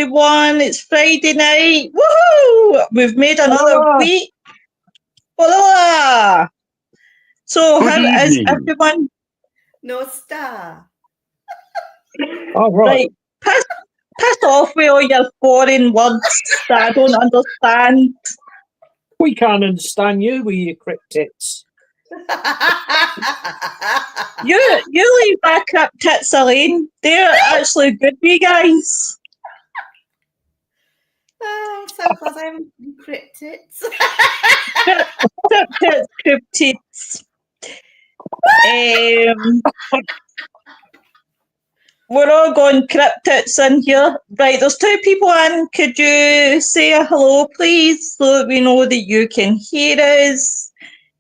everyone. It's Friday night. Woohoo! We've made another week. Hola! So, Good how is evening. everyone? No star. Oh, right. Right. Piss off with all your foreign words that I don't understand. We can't understand you with your cryptids. You leave my cryptids alone. They're actually good, you guys. I'm so glad I haven't cryptids. Cryptids. We're all going cryptids in here. Right, there's two people in. Could you say a hello, please, so that we know that you can hear us?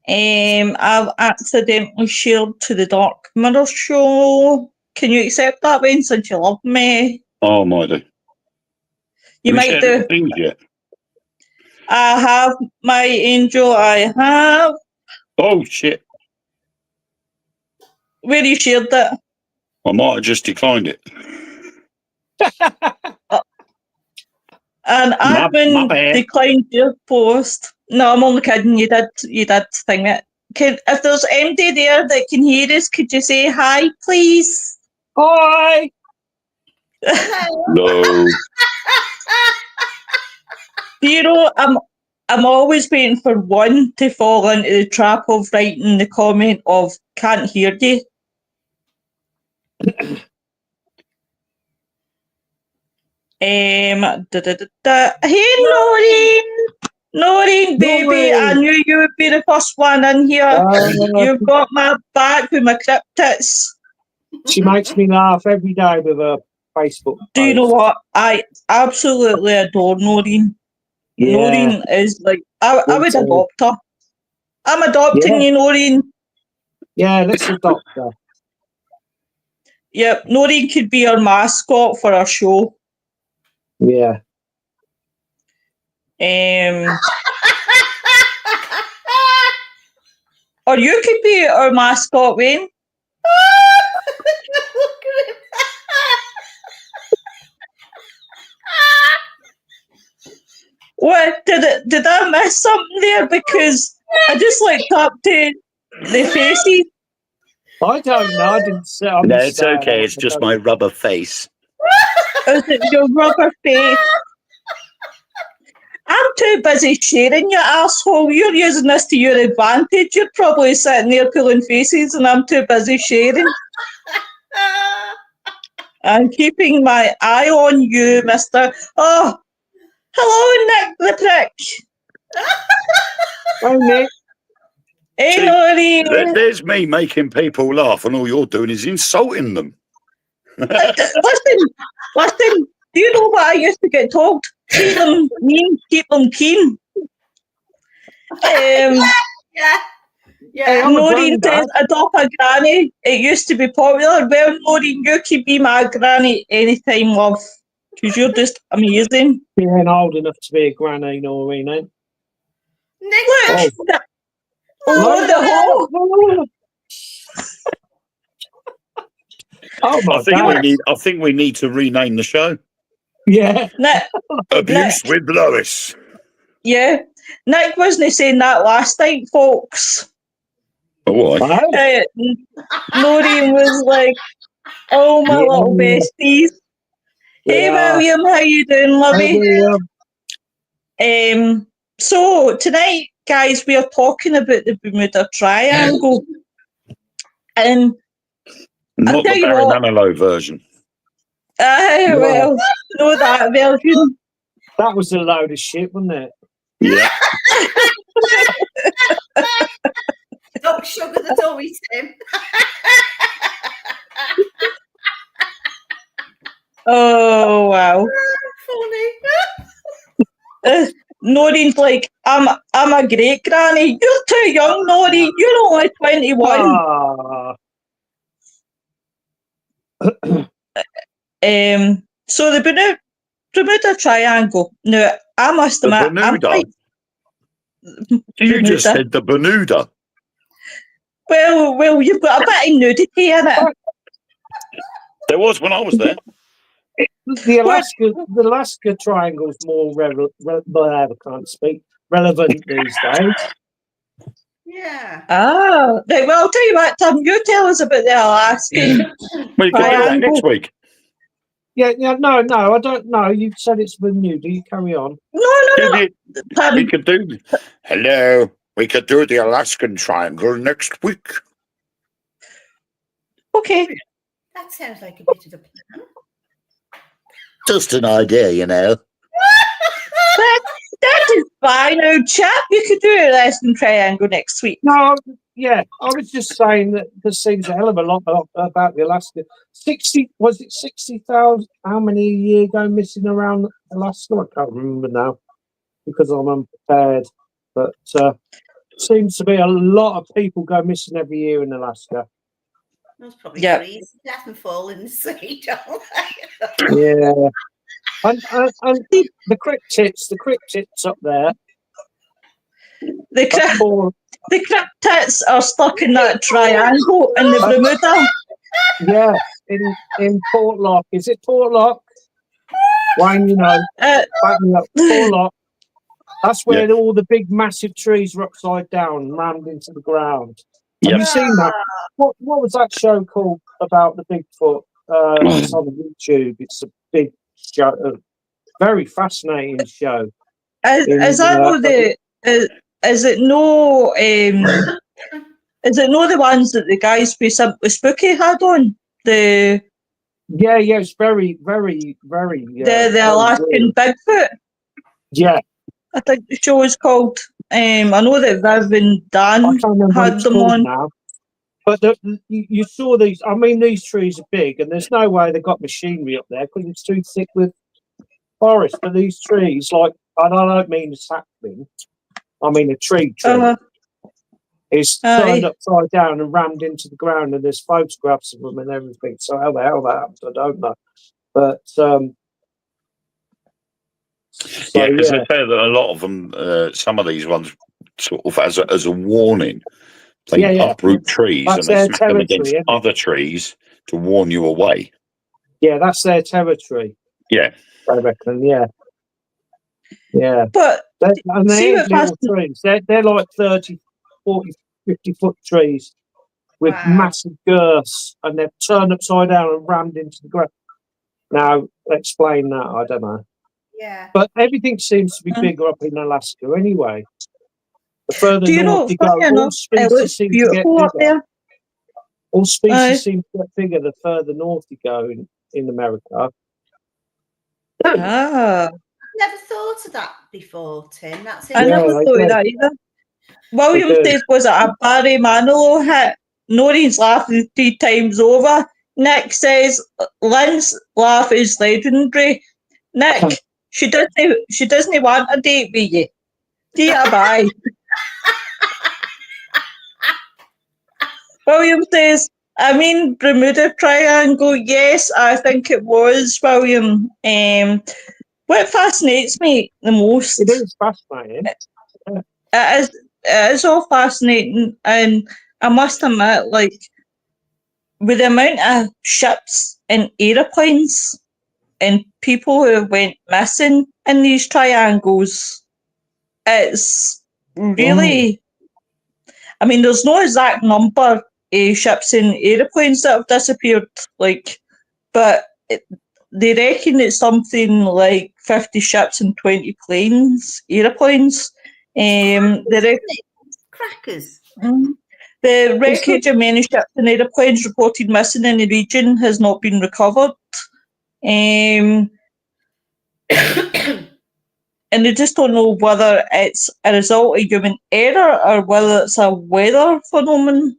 I've accidentally shared to the Dark Mirror show. Can you accept that, Wayne, since you love me? Oh, might do. You might do. Things yet? I have, my angel, I have. Oh, shit. Where you shared it? I might have just declined it. And admin declined your post. No, I'm only kidding. You did thing it. If there's MD there that can hear us, could you say hi, please? Hi. No. You know, I'm always waiting for one to fall into the trap of writing the comment of "can't hear you." Hey, Noreen, baby, I knew you would be the first one in here. You've got my back with my cryptids. She makes me laugh every day with her Facebook post. Do you know what? I absolutely adore Noreen. Yeah. Noreen is like, I would adopt her. I'm adopting you, Noreen. Yeah, let's adopt her. Yep, Noreen could be our mascot for our show. Yeah. Or you could be our mascot, Wayne. What did I miss something there? Because I just looked up to the faces. I don't know. I didn't say. No, it's okay. It's just my rubber face. Is it your rubber face? I'm too busy sharing, you asshole. You're using this to your advantage. You're probably sitting there pulling faces and I'm too busy sharing. I'm keeping my eye on you, mister. Oh, hello, Nick the prick. Hi, Nick. Hey, Noreen. There's me making people laugh and all you're doing is insulting them. Listen. Do you know what I used to get told? Keep them mean, keep them keen. Noreen says, adopt a granny. It used to be popular. Well, Noreen, you can be my granny anytime, love. Because you're just amazing. You ain't old enough to be a granny, Noreen, eh? Look! Oh, the hole! Oh my God. I think we need to rename the show. Yeah. Abuse with Lois. Yeah. Nick wasn't saying that last night, folks. Oh, why? Noreen was like, oh, my little besties. Hey, William, how you doing, lovey? So, tonight, guys, we are talking about the Bermuda Triangle. And not the Barry Manilow version. Well, know that version. That was a load of shit, wasn't it? Yeah. Don't sugar the tummy, Tim. Oh, wow. Funny. Noreen's like, I'm a great granny. You're too young, Noreen. You're only 21. So the Bermuda Triangle. Now, I must admit, Bermuda. You just said the Bermuda. Well, you've got a bit of nudity in it. There was when I was there. the Alaska Triangle's more relevant these days. Yeah. Ah, right. Well, I'll tell you what, Tim. You tell us about the Alaskan Well, you can do that Triangle. next week. Yeah, no, I don't know. You said it's Bermuda. You carry on. No. We could do. Hello. We could do the Alaskan Triangle next week. Okay. That sounds like a bit of a plan. Just an idea, you know. That is fine, old chap. You could do a Alaskan Triangle next week. No, yeah, I was just saying that there seems a hell of a lot about the Alaska. 60,000? How many a year go missing around Alaska? I can't remember now because I'm unprepared. But seems to be a lot of people go missing every year in Alaska. Those probably Yeah. freeze to death and fall in the sea, don't Yeah. And the cryptids up there. The cryptids are stuck in that triangle in the Bermuda. Yeah, in Portlock. Is it Portlock? Wayne, you know, back me up. Portlock. That's where all the big, massive trees are upside down and rammed into the ground. Have you seen that? What was that show called about the Bigfoot? It's on YouTube. It's a big show, a very fascinating show. Is it no the ones that the guys with Simply Spooky had on? Yeah, it's very, very, very. the Alaskan Bigfoot. Yeah, I think the show is called. I know that Viv and Dan I can't remember what had it's them called on. now. But you saw these. I mean, these trees are big, and there's no way they've got machinery up there because it's too thick with forest. But these trees, like, and I don't mean a sapling, I mean a tree. Is turned upside down and rammed into the ground, and there's photographs of them and everything. So how the hell that happened, I don't know. But because I say that a lot of them, some of these ones, sort of as a warning, they uproot trees that's and they their smack them against territory, other trees to warn you away. Yeah, that's their territory. Yeah, I reckon. Yeah. But they ain't little trees. They're like 30, 40, 50-foot trees with massive girths, and they're turned upside down and rammed into the ground. Now, explain that. I don't know. Yeah. But everything seems to be bigger up in Alaska anyway. The further north you go, all species seem to get bigger. Up there. All species seem to get bigger the further north you go in America. I've never thought of that before, Tim. I never thought of that either. William says, was it a Barry Manilow hit? Noreen's laughing 3 times over. Nick says, Lynn's laugh is legendary. Nick, she doesn't want a date with you. Dear bye. William says, I mean Bermuda Triangle. Yes, I think it was, William. What fascinates me the most. It is fascinating. It is all fascinating, and I must admit, like, with the amount of ships and aeroplanes and people who went missing in these triangles, it's really, I mean, there's no exact number of ships and aeroplanes that have disappeared, like, but they reckon it's something like 50 ships and 20 aeroplanes. Crackers. The wreckage of many ships and aeroplanes reported missing in the region has not been recovered. And they just don't know whether it's a result of human error or whether it's a weather phenomenon.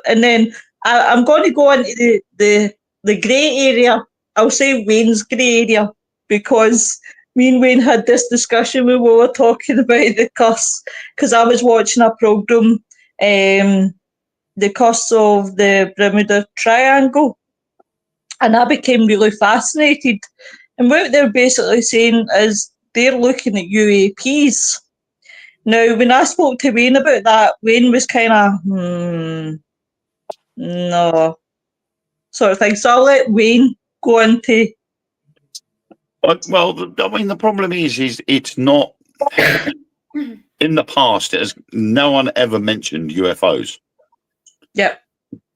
And then I'm going to go into the grey area. I'll say Wayne's grey area, because me and Wayne had this discussion when we were talking about the curse, because I was watching a programme, the curse of the Bermuda Triangle, and I became really fascinated. And what they're basically saying is they're looking at UAPs. Now, when I spoke to Wayne about that, Wayne was kind of, no, sort of thing. So I'll let Wayne go into Well, I mean, the problem is it's not. In the past, no one ever mentioned UFOs. Yep.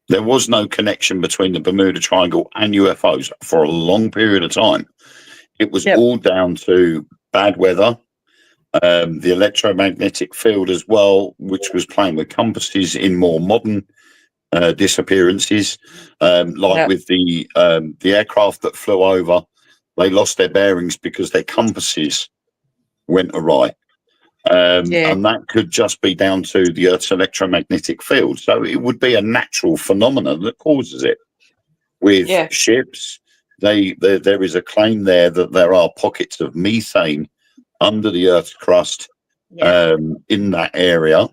There was no connection between the Bermuda Triangle and UFOs for a long period of time. It was all down to bad weather, the electromagnetic field as well, which was playing with compasses in more modern disappearances, with the aircraft that flew over. They lost their bearings because their compasses went awry. And that could just be down to the Earth's electromagnetic field. So it would be a natural phenomenon that causes it. With ships, there is a claim there that there are pockets of methane under the Earth's crust in that area.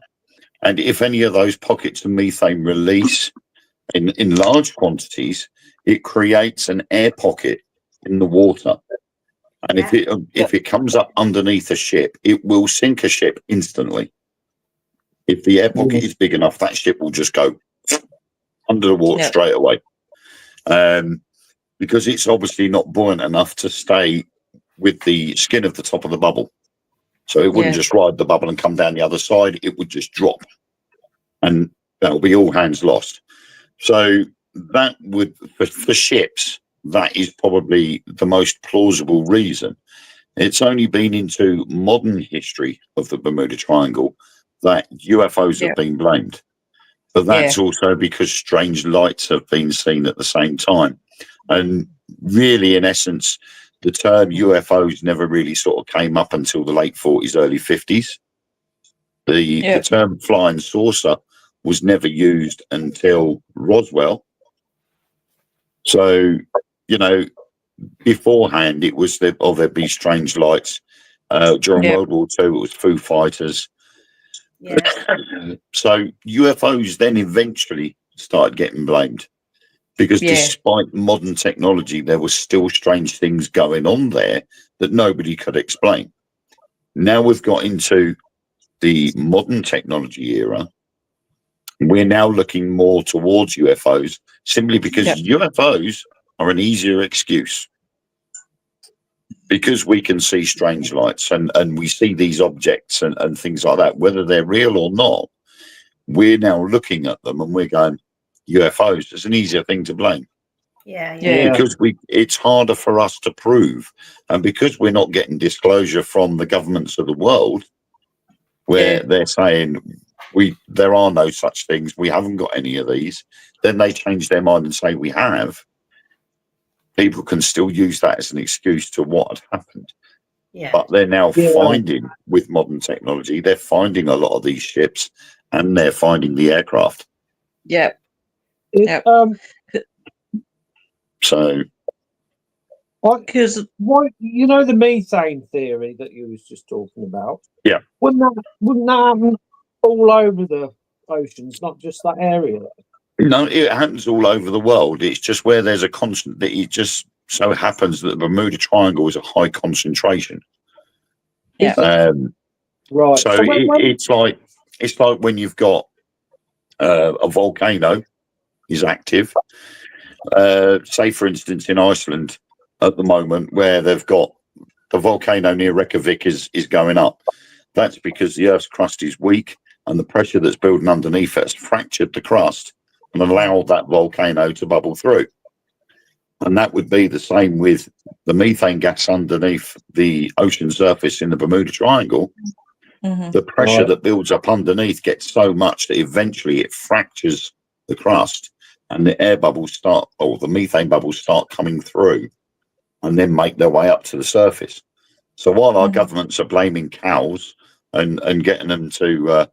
And if any of those pockets of methane release in large quantities, it creates an air pocket in the water. And if it comes up underneath a ship, it will sink a ship instantly. If the air pocket is big enough, that ship will just go under the water straight away. Because it's obviously not buoyant enough to stay with the skin of the top of the bubble. So it wouldn't just ride the bubble and come down the other side. It would just drop. And that will be all hands lost. So that would, for ships, that is probably the most plausible reason. It's only been into modern history of the Bermuda Triangle that UFOs have been blamed. But that's also because strange lights have been seen at the same time. And really, in essence, the term UFOs never really sort of came up until the late 40s, early 50s. The term flying saucer was never used until Roswell. So, beforehand, it was there'd be strange lights. During World War II, it was Foo Fighters. Yeah. So UFOs then eventually started getting blamed because despite modern technology, there was still strange things going on there that nobody could explain. Now we've got into the modern technology era. We're now looking more towards UFOs simply because UFOs are an easier excuse. Because we can see strange lights and we see these objects and things like that, whether they're real or not, we're now looking at them and we're going, UFOs is an easier thing to blame. Because it's harder for us to prove. And because we're not getting disclosure from the governments of the world, where they're saying there are no such things, we haven't got any of these, then they change their mind and say we have. People can still use that as an excuse to what had happened. But they're now finding, with modern technology, they're finding a lot of these ships and they're finding the aircraft. So, because the methane theory that you was just talking about. Wouldn't that happen all over the oceans, not just that area? No, it happens all over the world. It's just where there's a constant. That it just so happens that the Bermuda Triangle is a high concentration. Right. So it's like when you've got a volcano is active. Say, for instance, in Iceland at the moment, where they've got the volcano near Reykjavik is going up. That's because the Earth's crust is weak, and the pressure that's building underneath it has fractured the crust and allowed that volcano to bubble through. And that would be the same with the methane gas underneath the ocean surface in the Bermuda Triangle. The pressure that builds up underneath gets so much that eventually it fractures the crust and the air bubbles the methane bubbles start coming through and then make their way up to the surface. So while our governments are blaming cows and getting them to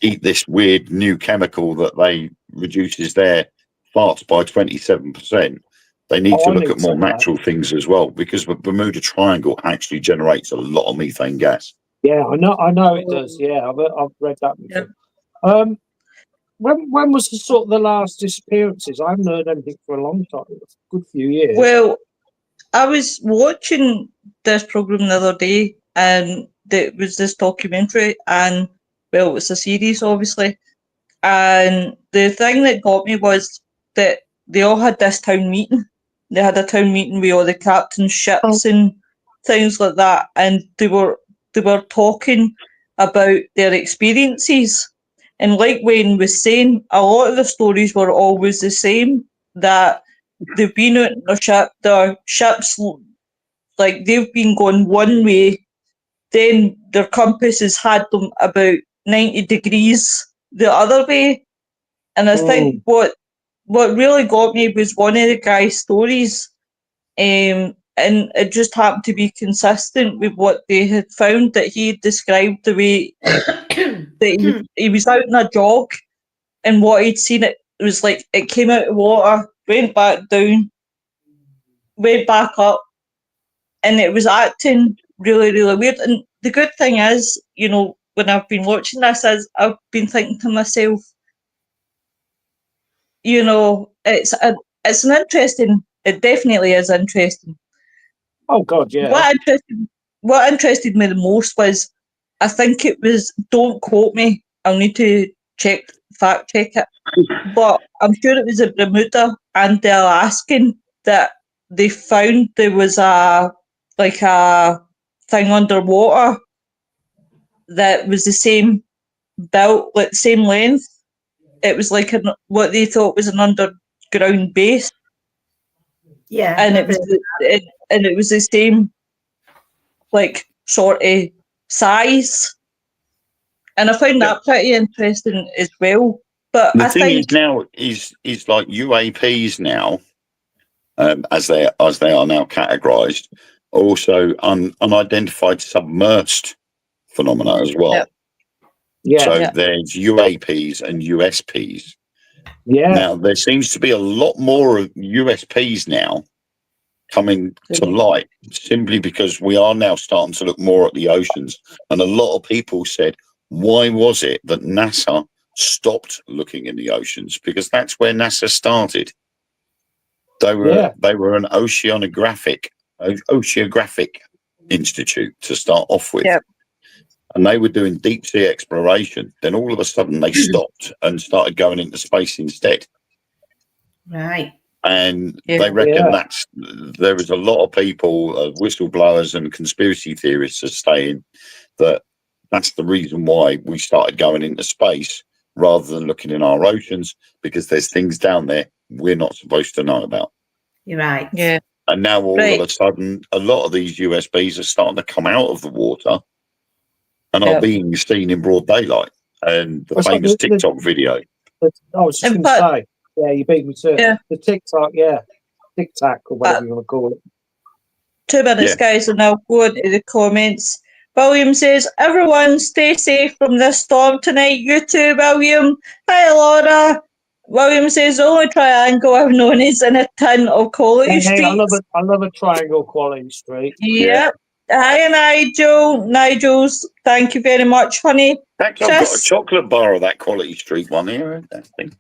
eat this weird new chemical that they reduces their farts by 27%, they need to look at more natural things as well, because the Bermuda Triangle actually generates a lot of methane gas. Yeah, I know it does. Yeah, I've read that before. When was the last disappearances? I haven't heard anything for a long time. It's a good few years. Well, I was watching this program the other day, and there was this documentary, and it was a series, obviously. And the thing that got me was that they all had this town meeting, they had a town meeting with all the captains' ships and things like that, and they were talking about their experiences. And like Wayne was saying, a lot of the stories were always the same, that they've been out in a ship, their ships, like they've been going one way, then their compass has had them about 90 degrees the other way. And I think what really got me was one of the guy's stories, and it just happened to be consistent with what they had found, that he had described the way that he was out on a jog, and what he'd seen, it was like it came out of water, went back down, went back up, and it was acting really, really weird. And the good thing is, you know, when I've been watching this, is I've been thinking to myself, you know, it's an interesting. It definitely is interesting. Oh God, yeah. What interested me the most was, I think it was, don't quote me, I'll need to fact check it, but I'm sure it was a Bermuda and the Alaskan that they found there was a thing underwater that was the same built, like same length. It was like what they thought was an underground base. Yeah, and it was the same, like, sort of size, and I found that pretty interesting as well. But The I thing think is now is like UAPs now, as they are now categorised, also unidentified submersed phenomena as well. Yeah. So there's UAPs and USPs. Yeah. Now there seems to be a lot more of USPs now coming to light, simply because we are now starting to look more at the oceans. And a lot of people said, why was it that NASA stopped looking in the oceans? Because that's where NASA started. They were an oceanographic institute to start off with. Yep. And they were doing deep sea exploration. Then all of a sudden they stopped and started going into space instead. Right. And they reckon there is a lot of people, whistleblowers and conspiracy theorists, are saying that that's the reason why we started going into space rather than looking in our oceans, because there's things down there we're not supposed to know about. You're right. Yeah. And now all of a sudden, a lot of these USBs are starting to come out of the water and are being seen in broad daylight. And the famous TikTok video. I was just going to say, yeah, you beat me to it. The TikTok, TikTok, or whatever you want to call it. 2 minutes, guys, and I'll go into the comments. William says, everyone stay safe from this storm tonight. You too, William. Hi, Laura. William says, the only triangle I've known is in a tin of Quality Street. I love a triangle, Quality Street. Yep. Hi, Nigel. Nigel's, thank you very much, honey. I've got a chocolate bar of that Quality Street one here. That thing.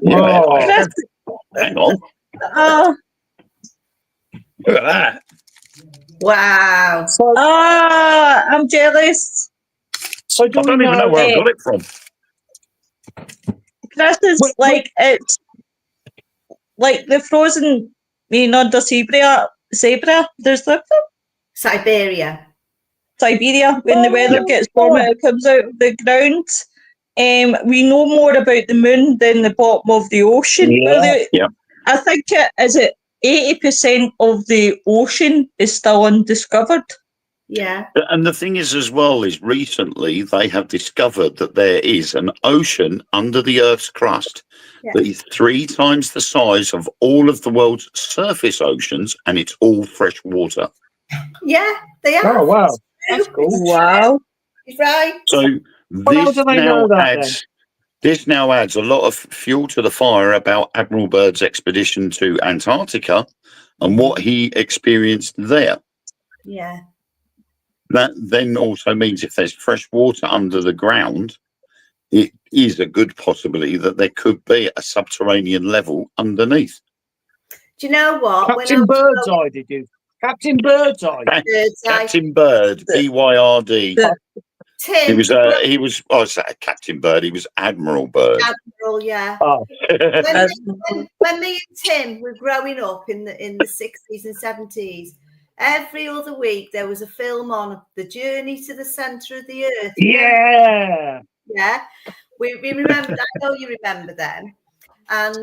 Hang on. Look at that. Wow. I'm jealous. So I don't even know where I got it from. Chris is it's like the frozen under zebra. There's the Siberia, when the weather gets warmer, it comes out of the ground. We know more about the moon than the bottom of the ocean. I think it 80% of the ocean is still undiscovered. Yeah. And the thing is, as well, is recently they have discovered that there is an ocean under the Earth's crust that is 3 times the size of all of the world's surface oceans, and it's all fresh water. Yeah, they are. Oh, wow. That's cool. Wow. He's right. So this now adds a lot of fuel to the fire about Admiral Byrd's expedition to Antarctica and what he experienced there. Yeah. That then also means if there's fresh water under the ground, it is a good possibility that there could be a subterranean level underneath. Do you know what? Captain Birdseye, did you? Captain Birdseye. Captain Bird, BYRD. Tim. He was. Oh, it's Captain Bird. He was Admiral Bird. Admiral, yeah. Oh. When me and Tim were growing up in the 60s and 70s, every other week there was a film on the journey to the centre of the earth. Yeah. Yeah. We remember. I know you remember them. And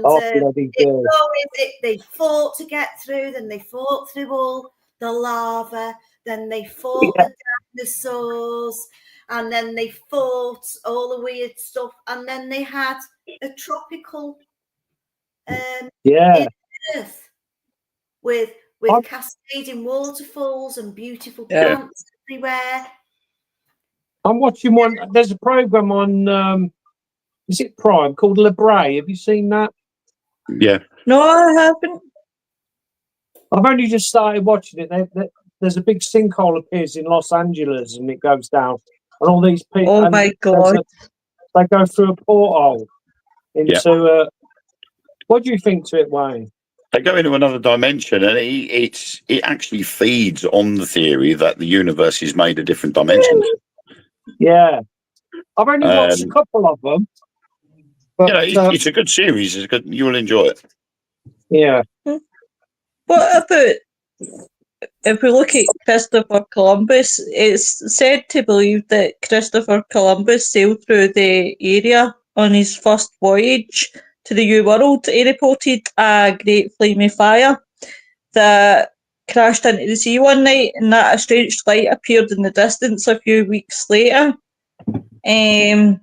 they fought to get through. Then they fought through all the lava. Then they fought the dinosaurs. And then they fought all the weird stuff. And then they had a tropical earth with cascading waterfalls and beautiful plants everywhere. I'm watching one. There's a program on, is it Prime, called Le Bray? Have you seen that? Yeah. No, I haven't. I've only just started watching it. There's a big sinkhole appears in Los Angeles and it goes down. And all these people. Oh my God. They go through a porthole into what do you think to it, Wayne? They go into another dimension, and it actually feeds on the theory that the universe is made of different dimensions. Yeah. I've only watched a couple of them. But, it's a good series. It's good. You'll enjoy it. Yeah. What about if we look at Christopher Columbus? It's said to believe that Christopher Columbus sailed through the area on his first voyage to the New World. He reported a great flaming fire that crashed into the sea one night, and that a strange light appeared in the distance a few weeks later. He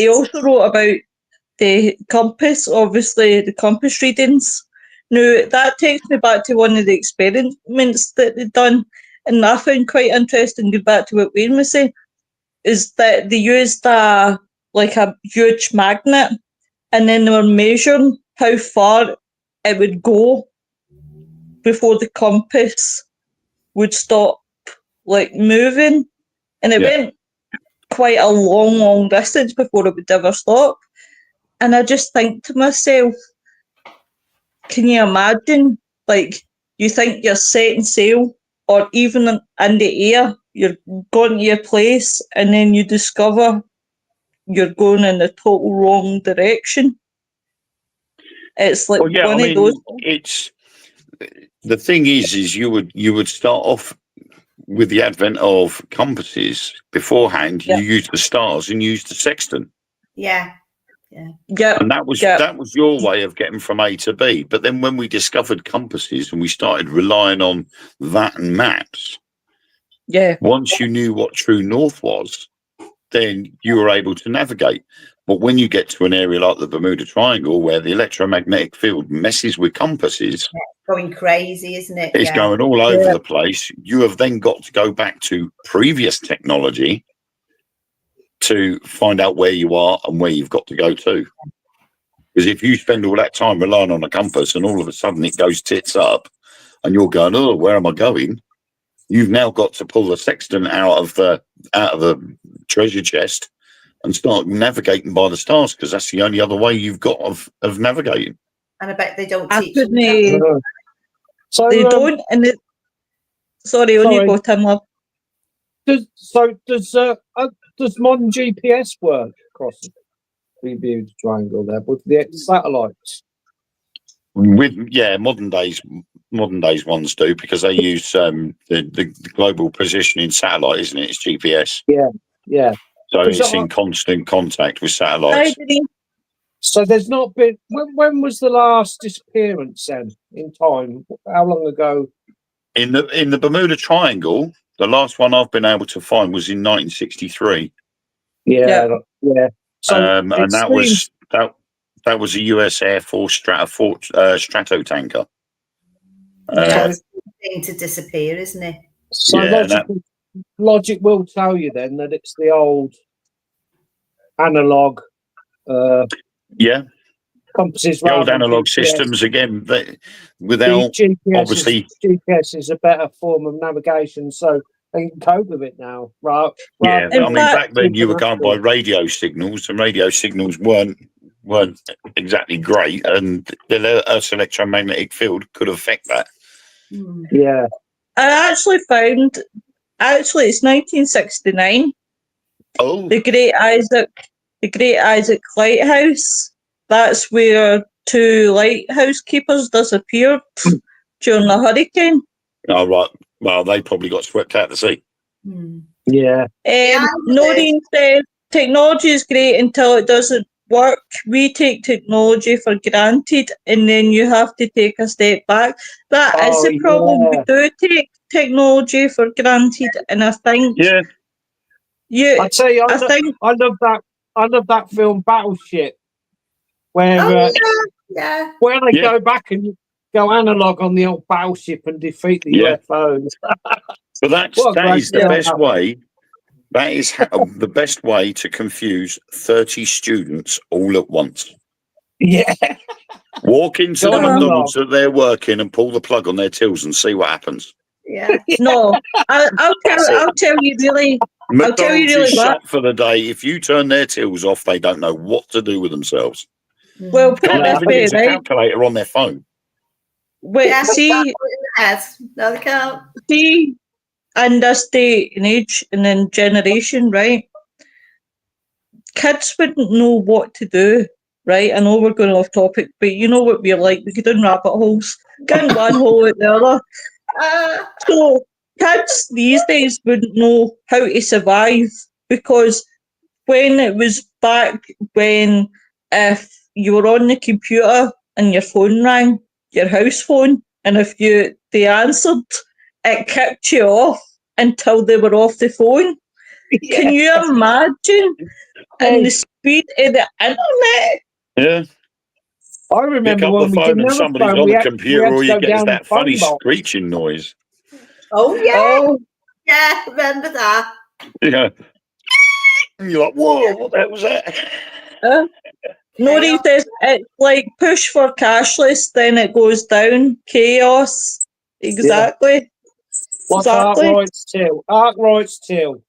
also wrote about the compass, obviously the compass readings. Now, that takes me back to one of the experiments that they'd done, and I found quite interesting, going back to what Wayne was saying, is that they used a huge magnet, and then they were measuring how far it would go before the compass would stop moving. And it went quite a long distance before it would ever stop. And I just think to myself, can you imagine, you think you're setting sail, or even in the air, you're going to your place, and then you discover you're going in the total wrong direction. It's like of those. It's the thing is you would start off with the advent of compasses beforehand. You used the stars and used the sextant. Yeah. And that was your way of getting from A to B. But then when we discovered compasses and we started relying on that and maps, once you knew what true north was, then you were able to navigate. But when you get to an area like the Bermuda Triangle, where the electromagnetic field messes with compasses, going crazy, isn't it? It's going all over the place. You have then got to go back to previous technology to find out where you are and where you've got to go to. Because if you spend all that time relying on a compass and all of a sudden it goes tits up and you're going, oh, where am I going? You've now got to pull the sextant out of the treasure chest and start navigating by the stars, because that's the only other way you've got of navigating. And I bet they don't teach them. So they don't. And sorry, on you go, Tim Love. Does modern GPS work across the Bermuda Triangle there with the satellites? Modern days ones do, because they use the global positioning satellite, isn't it? It's GPS. Yeah. So it's in constant contact with satellites. So there's not been. When was the last disappearance then in time? How long ago? In the Bermuda Triangle, the last one I've been able to find was in 1963. Yeah. So and that was a U.S. Air Force Strato tanker. It's going to disappear, isn't it? So logic will tell you then that it's the old analog. Compasses. The old analog systems again. Without GPS is a better form of navigation, so they can cope with it now. Right? Back then you were going by radio signals, and radio signals weren't exactly great, and the Earth's electromagnetic field could affect that. Yeah, I actually found Actually, it's 1969. Oh, The Great Isaac Lighthouse. That's where 2 lighthouse keepers disappeared during the hurricane. oh, right. Well, they probably got swept out to sea. Yeah. Noreen says technology is great until it doesn't work. We take technology for granted, and then you have to take a step back. That is the problem. We do take technology for granted, and I think I tell you, I love that film Battleship, where where they go back and go analog on the old battleship and defeat the UFOs. But that is the best way. That is the best way to confuse 30 students all at once. Yeah. Walk into the McDonald's that they're working and pull the plug on their tills and see what happens. Yeah. No, I'll tell you really. McDonald's is shut for the day. If you turn their tills off, they don't know what to do with themselves. Well, put it this way, use a calculator on their phone. Wait, see, no, they can't. See, in this day and age and then generation, right? Kids wouldn't know what to do, right? I know we're going off topic, but you know what we're like. We get in rabbit holes, get in one hole at the other. So kids these days wouldn't know how to survive, because when it was back when, if you were on the computer and your phone rang, your house phone, and if they answered, it kicked you off until they were off the phone. Yeah. Can you imagine? And the speed of the internet? Yeah. I remember when we didn't have somebody's on the computer, or you get that funny screeching noise. Oh yeah, yeah, remember that? Yeah. And you're like, whoa, what the hell was that? Nori says it's like push for cashless, then it goes down. Chaos. Exactly. Yeah. What's Arkwright's till? Arkwright's till.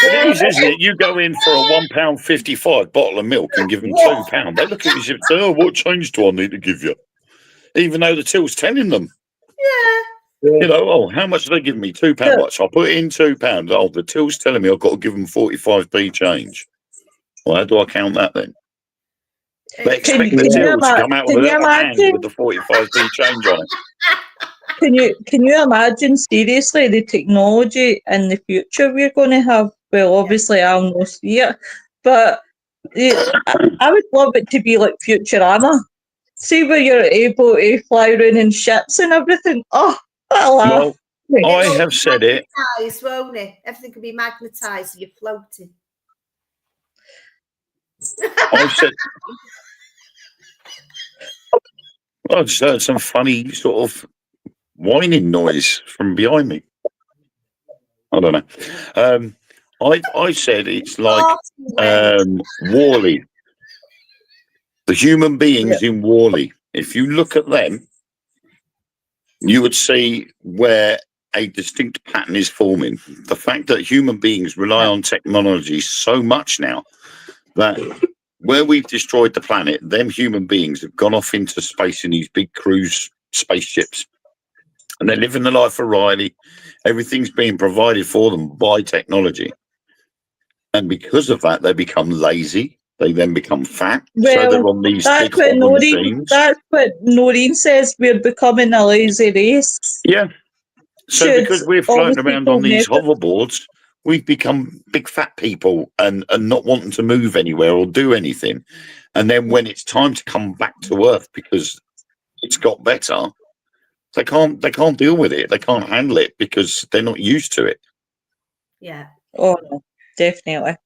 It is, isn't it? You go in for a £1.55 bottle of milk and give them £2. They look at you and say, "Oh, what change do I need to give you?" Even though the till's telling them. Yeah. You know, oh, how much are they giving me? £2. Much. I'll put in £2. Oh, the till's telling me I've got to give them 45p change. Well, how do I count that then? They expect the till to come out with a little hand with the 45p change on it. Can you imagine, seriously, the technology in the future we're going to have? Well, obviously I'll not see it, but I would love it to be like Futurama. See where you're able to fly around in ships and everything. Oh, well, I have said it. Won't it? Everything can be magnetised, so you're floating. I've said. I just heard some funny sort of whining noise from behind me. I don't know. I said it's like Wall-E. The human beings in Wall-E. If you look at them, you would see where a distinct pattern is forming. The fact that human beings rely on technology so much now that where we've destroyed the planet, them human beings have gone off into space in these big cruise spaceships. And they're living the life of Riley. Everything's being provided for them by technology. And because of that, they become lazy. They then become fat. Well, so they're on these big machines. That's what Noreen says. We're becoming a lazy race. Yeah. So because we're floating around on these hoverboards, we've become big fat people and not wanting to move anywhere or do anything. And then when it's time to come back to Earth because it's got better, they can't deal with it. They can't handle it because they're not used to it. Yeah. Oh no, definitely.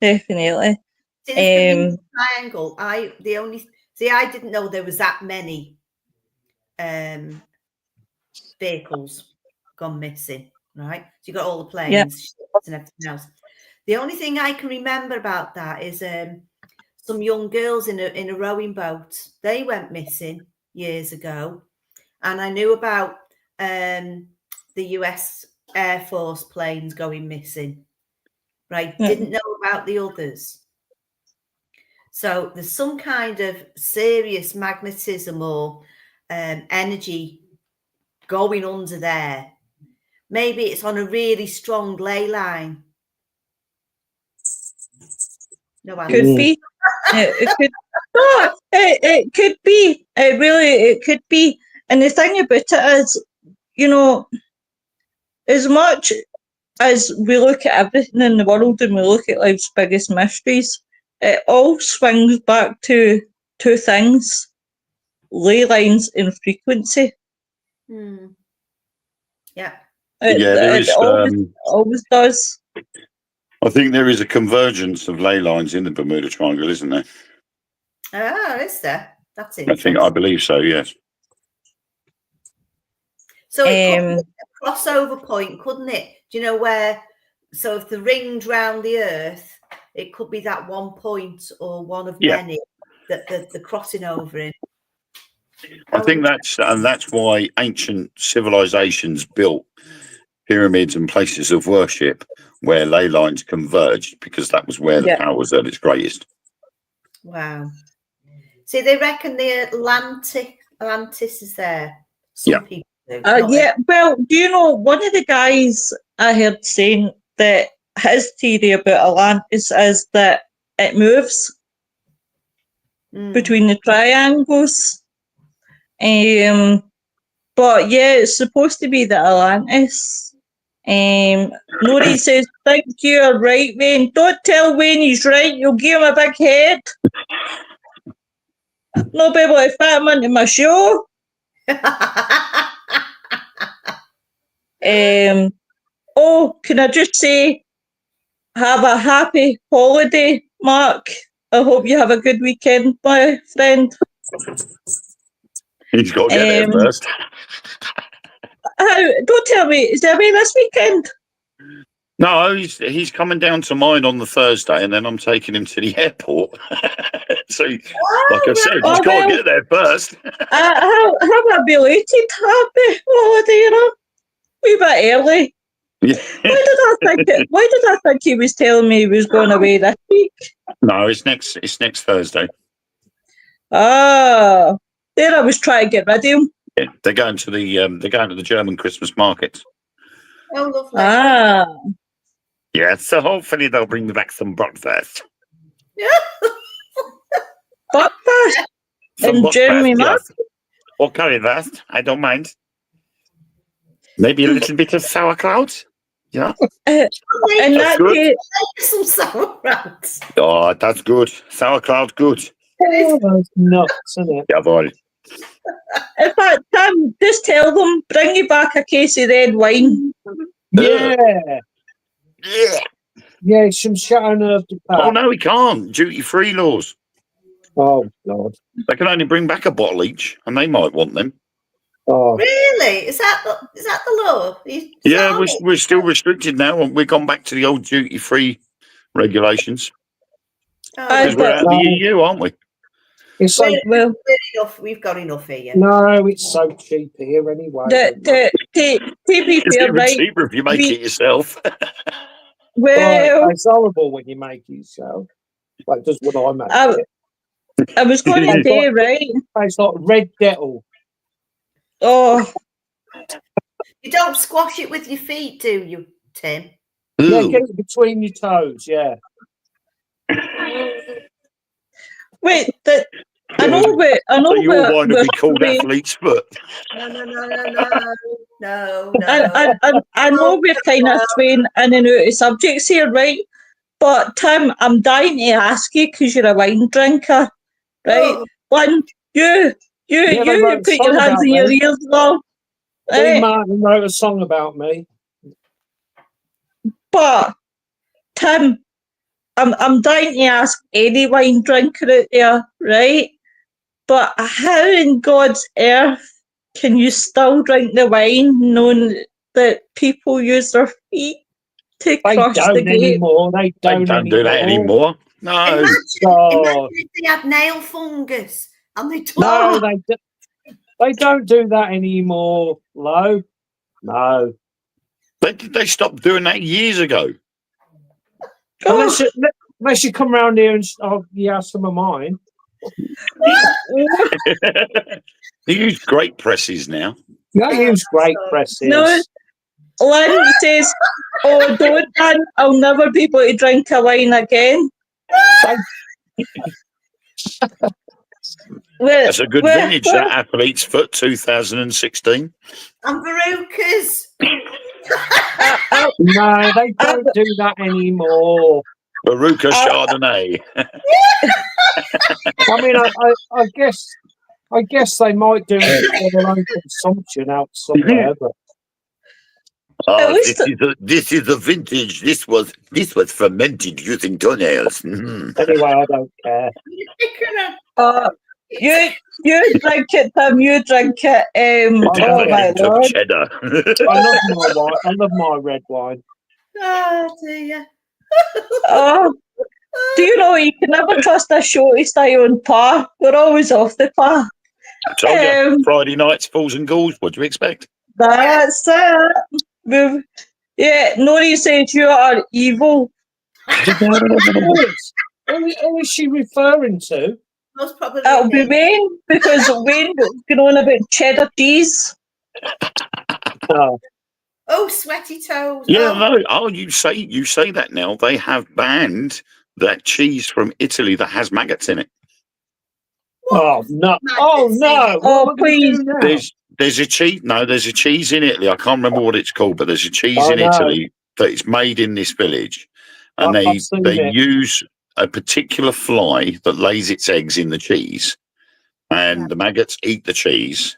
See, triangle. I didn't know there was that many vehicles gone missing. Right, so you got all the planes, ships and everything else. The only thing I can remember about that is some young girls in a rowing boat. They went missing years ago, and I knew about the US Air Force planes going missing. Right, didn't know about the others. So there's some kind of serious magnetism or energy going under there. Maybe it's on a really strong ley line. No answer. Could be. It could. No, it could be. It could be. And the thing about it is, as much as we look at everything in the world and we look at life's biggest mysteries, it all swings back to two things: ley lines and frequency. Yeah. There is. Always does. I think there is a convergence of ley lines in the Bermuda Triangle, isn't there? Oh, is there? That's interesting. I believe so, yes. So it could be a crossover point, couldn't it? Do you know where? So if the ringed round the Earth, it could be that one point or one of many that the crossing over in. I think that's why ancient civilizations built pyramids and places of worship where ley lines converged, because that was where the power was at its greatest. Wow. See, they reckon the Atlantis is there. Some people do. Well, do you know, one of the guys I heard saying that his theory about Atlantis is that it moves between the triangles. But yeah, it's supposed to be the Atlantis. Nori says, think you're right, Wayne. Don't tell Wayne he's right, you'll give him a big head. Not be able to fit him into my show. Can I just say, have a happy holiday, Mark. I hope you have a good weekend, my friend. He's got to get there first. Don't tell me, is there away this weekend? No, he's coming down to mine on the Thursday, and then I'm taking him to the airport. So, like I said, he's got to get there first. Have a belated happy holiday, wee bit early. Yeah. Why did I think he was telling me he was going away this week? No, it's next Thursday. Ah, there I was trying to get rid of him. Yeah, they're going to the German Christmas market. Oh, lovely. Ah. Yeah, so hopefully they'll bring me back some breakfast. Breakfast? In Germany market? Or currywurst, I don't mind. Maybe a little bit of sauerkraut. Yeah. And that's good. Some sauerkraut. Oh, that's good. Sauerkraut, good. Oh, that's nuts, isn't it? Jawohl. In fact, Tim, just tell them, bring you back a case of red wine. Yeah. Yeah. Yeah, some Chateauneuf du Pape. Oh, no, we can't. Duty-free laws. Oh, God. They can only bring back a bottle each, and they might want them. Oh. Really? Is that the law? We're still restricted now, and we've gone back to the old duty-free regulations. Because we're out of the EU, aren't we? It's so we've got enough here. No, it's so cheap here anyway. To be fair, right? Cheaper if you make it yourself. Well, it's horrible when you make it yourself. Like just when I make it. I was going to say, right? It's like red devil. Oh. You don't squash it with your feet, do you, Tim? Yeah, get it between your toes, yeah. Wait, I know so you all want to be called athlete's foot. No. I know we're kind of swaying in and out of subjects here, right? But Tim, I'm dying to ask you because you're a wine drinker, right? One, you put your hands in your ears, love. Dean Martin wrote a song about me. But Tim, I'm dying to ask any wine drinker out there, right? But how in God's earth can you still drink the wine knowing that people use their feet to cross the gate? Anymore. They don't do that anymore. No. Imagine if they had nail fungus and they No, they don't do that anymore, Lo. No. They stopped doing that years ago. Unless you come round here and you have some of mine. They use great presses now. You use great presses. No, Lynn says, "Oh, don't, Dan. I'll never be able to drink a wine again." That's a good vintage, that Athlete's Foot 2016. And Verucas. No, they don't do that anymore. Veruca Chardonnay. I mean, I guess they might do it for their own consumption out somewhere, but. Oh, this is a vintage. This was fermented using toenails. Mm. Anyway, I don't care. You drink it, Tim. You drink it. Oh my Lord! Cheddar. I love my wine. I love my red wine. Oh dear. Oh, do you know you can never trust a show to stay on par? We're always off the par. I told you, Friday nights, Fools and Ghouls. What do you expect? That's it. Yeah, Nori says you are evil. Who is she referring to? Most probably. It'll be Wayne, because Wayne going on about cheddar cheese. Oh, sweaty toes. Yeah, no. Oh, you say that now. They have banned that cheese from Italy that has maggots in it. Oh no! Oh no! Oh please! There's a cheese. No, there's a cheese in Italy. I can't remember what it's called, but there's a cheese in Italy that is made in this village, and they use a particular fly that lays its eggs in the cheese, and the maggots eat the cheese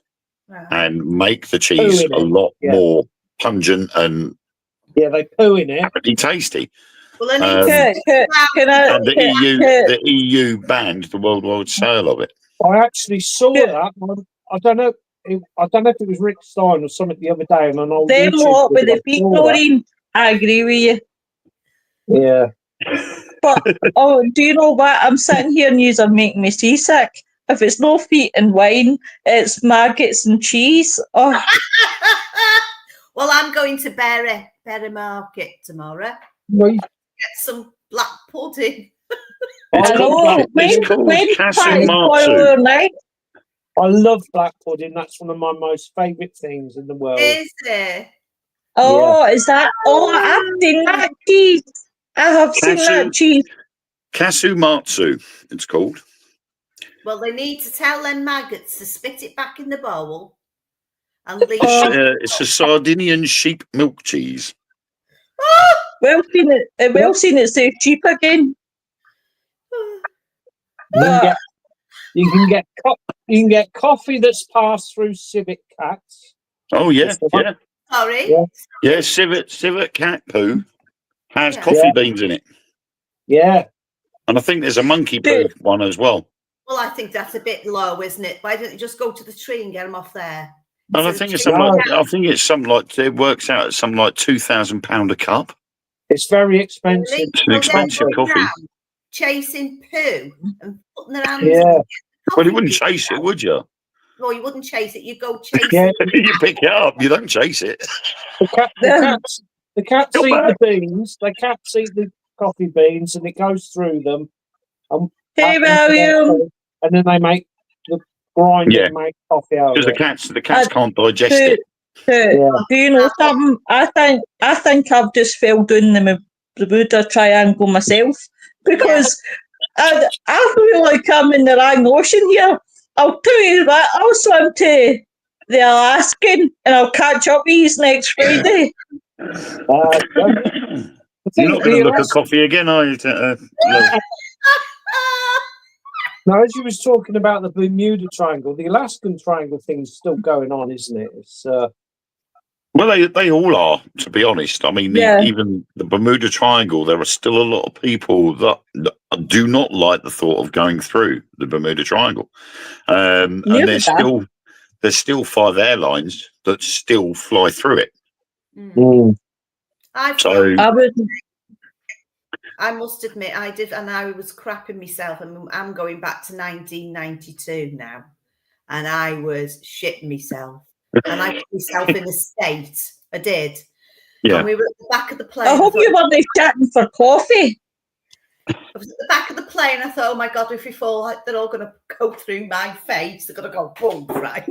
and make the cheese a lot more pungent and they poo in it. Pretty tasty. Well, and the EU banned the worldwide sale of it. I actually saw that. I don't know if it was Rick Stein or something the other day. And them lot with the feet, Noreen. I agree with you. Yeah. But do you know what? I'm sitting here and you're making me seasick. If it's no feet and wine, it's maggots and cheese. Oh. Well, I'm going to Berry Market tomorrow. Right. Get some black pudding. It's called Castle Martu. I love black pudding. That's one of my most favourite things in the world. Is it? Oh, is that? Oh, I've seen that cheese. I have seen that cheese. Casu Matsu, it's called. Well, they need to tell them maggots to spit it back in the bowl and leave it's a Sardinian sheep milk cheese. Well seen it say cheap again. You can get coffee that's passed through civet cats. Oh yeah. Sorry. Yeah, civet cat poo has coffee beans in it. Yeah. And I think there's a monkey poo one as well. Well, I think that's a bit low, isn't it? Why don't you just go to the tree and get them off there? And I think it's something like it works out at something like £2,000 a cup. It's very expensive. It's an expensive coffee. Chasing poo and putting their hands. Yeah. Well, you wouldn't chase it, would you? Well, you wouldn't chase it. You go chase it. You pick it up. You don't chase it. The cats eat the beans. The cats eat the coffee beans, and it goes through them. Hey, William. And then they make the grind and make coffee out of it. Because the cats can't digest it. Do you know something? I think I've just fell down the Bermuda Triangle myself, because I feel like I'm in the wrong ocean here. I'll tell you that. I'll swim to the Alaskan and I'll catch up with you next Friday. You're not going to look at coffee again, are you? Now, as you was talking about the Bermuda Triangle, the Alaskan Triangle thing's still going on, isn't it? It's well, they all are, to be honest. I mean, even the Bermuda Triangle, there are still a lot of people that do not like the thought of going through the Bermuda Triangle. And there's still 5 airlines that still fly through it. I must admit, I did, and I was crapping myself. And I'm going back to 1992 now, and I was shitting myself. And I put myself in a state. I did. Yeah. And we were at the back of the plane. I hope you weren't chatting for coffee. I was at the back of the plane. I thought, oh my God, if we fall, they're all going to go through my face. They're going to go boom, right?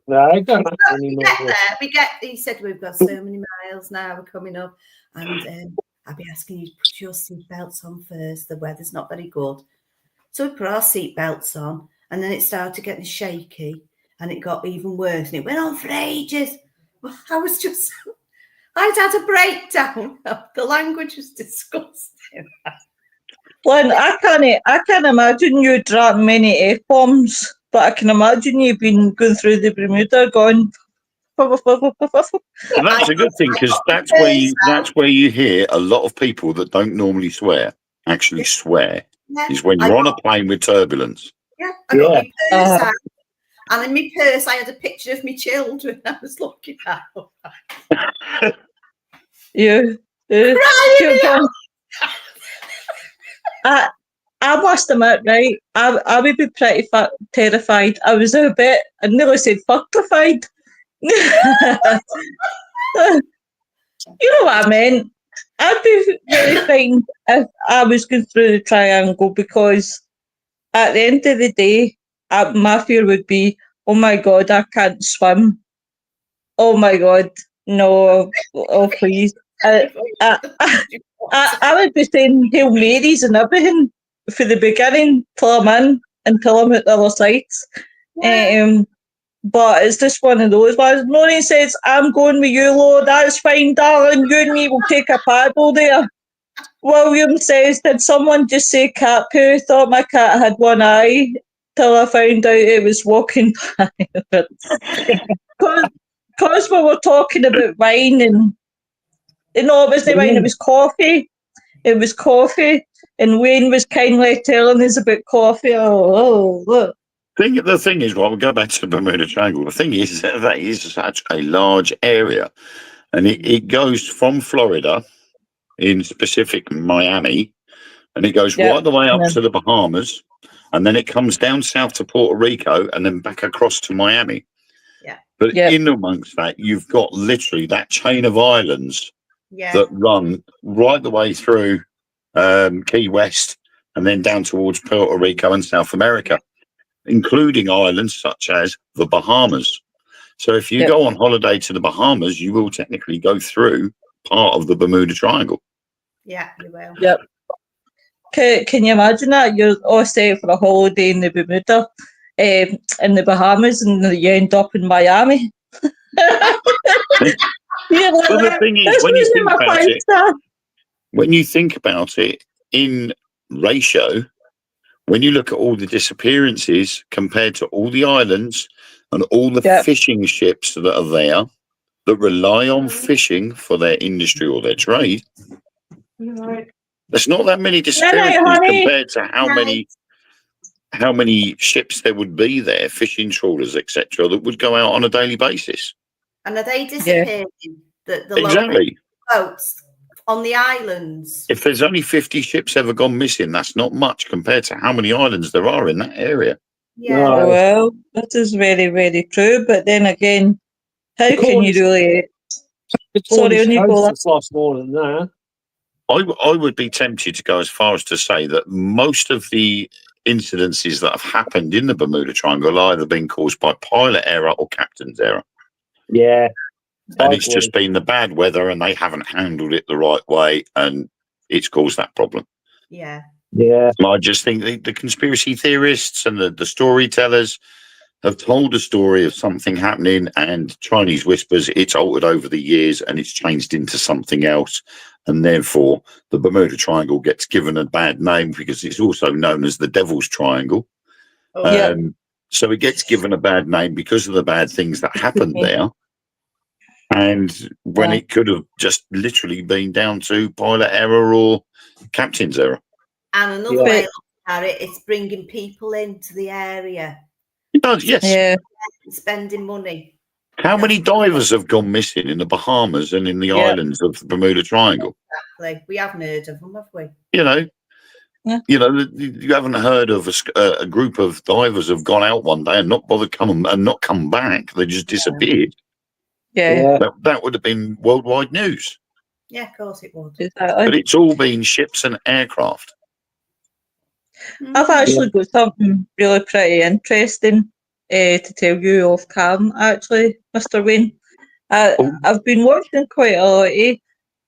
No, I don't have So any we more. get there. He said we've got so many miles now. We're coming up, and I'll be asking you to put your seatbelts on first. The weather's not very good, so we put our seatbelts on, and then it started getting shaky, and it got even worse, and it went on for ages. I'd had a breakdown. The language was disgusting. Lynn, I can't imagine you dropping many F-bombs, but I can imagine you've been going through the Bermuda going. Well, that's a good thing, because that's where you hear a lot of people that don't normally swear actually swear. Yeah. Is when you're on a plane with turbulence. Yeah, I got my purse out, and in my purse I had a picture of my children I was looking at. I must admit, right, I would be pretty terrified. I was a bit, I nearly said fuckified. You know what I meant? I'd be really fine if I was going through the triangle, because at the end of the day, my fear would be, oh my God, I can't swim. Oh my God, no, oh please. I would be saying Hail Marys and everything for the beginning till I'm in, until I'm at the other side. Yeah. But it's just one of those ones. Maureen says, I'm going with you, Lord. That's fine, darling. You and me will take a paddle there. William says, did someone just say cat poo? Thought my cat had one eye till I found out it was walking by. Because we were talking about wine, and no, it wasn't wine, it was coffee. It was coffee. And Wayne was kindly telling us about coffee. Oh. The thing is, well, we'll go back to the Bermuda Triangle. The thing is that is such a large area, and it goes from Florida, in specific Miami, and it goes right the way up to the Bahamas, and then it comes down south to Puerto Rico, and then back across to Miami. Yeah. But in amongst that, you've got literally that chain of islands that run right the way through Key West, and then down towards Puerto Rico and South America, including islands such as the Bahamas. So if you go on holiday to the Bahamas, you will technically go through part of the Bermuda Triangle. Yeah, you will. Yep. Can you imagine that? You're all set for a holiday in the Bermuda, in the Bahamas, and you end up in Miami. Well, the thing is, when you think about it in ratio, when you look at all the disappearances compared to all the islands and all the fishing ships that are there that rely on fishing for their industry or their trade, there's not that many disappearances compared to how many ships there would be there, fishing trawlers, etc., that would go out on a daily basis. And are they disappearing? The exactly. Boats on the islands. If there's only 50 ships ever gone missing, that's not much compared to how many islands there are in that area. Yeah. Well, that is very, very true. But then again, how can you really? Sorry, it's lost more than that. I would be tempted to go as far as to say that most of the incidences that have happened in the Bermuda Triangle have either been caused by pilot error or captain's error. Yeah. And it's just been the bad weather, and they haven't handled it the right way, and it's caused that problem. Yeah. Yeah. I just think the conspiracy theorists and the storytellers have told a story of something happening, and Chinese whispers, it's altered over the years and it's changed into something else. And therefore, the Bermuda Triangle gets given a bad name because it's also known as the Devil's Triangle. So it gets given a bad name because of the bad things that happened there. And when it could have just literally been down to pilot error or captain's error. And another way of looking at it, it's bringing people into the area. It does, yes. Yeah. Spending money. How many divers have gone missing in the Bahamas and in the islands of the Bermuda Triangle? Exactly. We haven't heard of them, have we? You haven't heard of a group of divers have gone out one day and not bothered not come back. They just disappeared. Yeah. That would have been worldwide news. Yeah, of course it would. Exactly. But it's all been ships and aircraft. I've actually got something really pretty interesting. to tell you off cam, actually, Mr. Wayne. I've been watching quite a lot of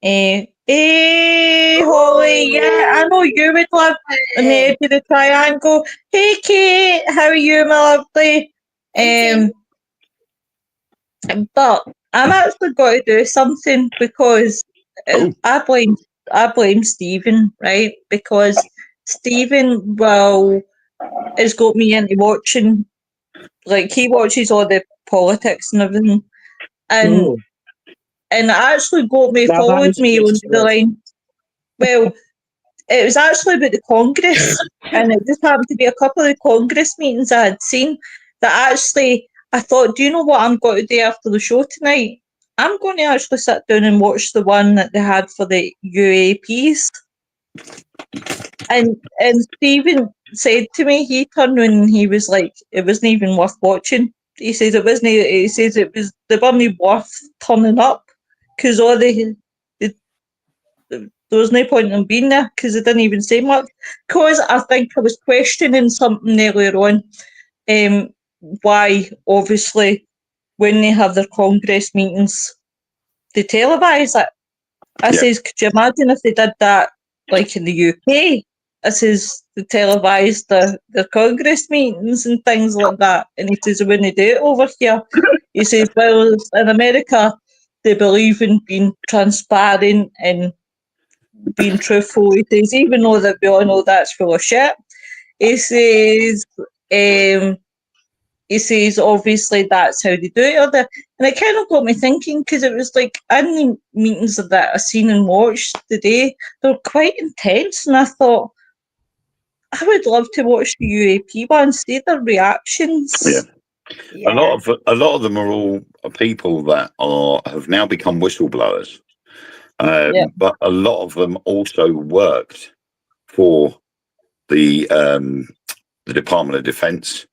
hey, Holly, yeah, I know you would live in the edge of the triangle. Hey, Kate, how are you, my lovely? But I'm actually going to do something because I blame Stephen, right? Because Stephen has got me into watching, like he watches all the politics and everything, and it actually got me, followed me on the line. Well, it was actually about the Congress, and it just happened to be a couple of Congress meetings I had seen that actually I thought, do you know what I'm going to do after the show tonight? I'm going to actually sit down and watch the one that they had for the UAPs. And Stephen said to me, he turned when he was like, it wasn't even worth watching. He says it wasn't. He says they weren't worth turning up because all there was no point in them being there because they didn't even say much. Because I think I was questioning something earlier on, why obviously when they have their Congress meetings, they televise it. I says, could you imagine if they did that like in the UK? I says, they televised their Congress meetings and things like that. And he says, when they do it over here, he says, well, in America, they believe in being transparent and being truthful. He says, even though that we all know that's full of shit. He says, obviously that's how they do it. And it kind of got me thinking because it was like in the meetings that I've seen and watched today, they were quite intense. And I thought, I would love to watch the UAP one, see their reactions. Yeah. A lot of them are all people that have now become whistleblowers. But a lot of them also worked for the Department of Defense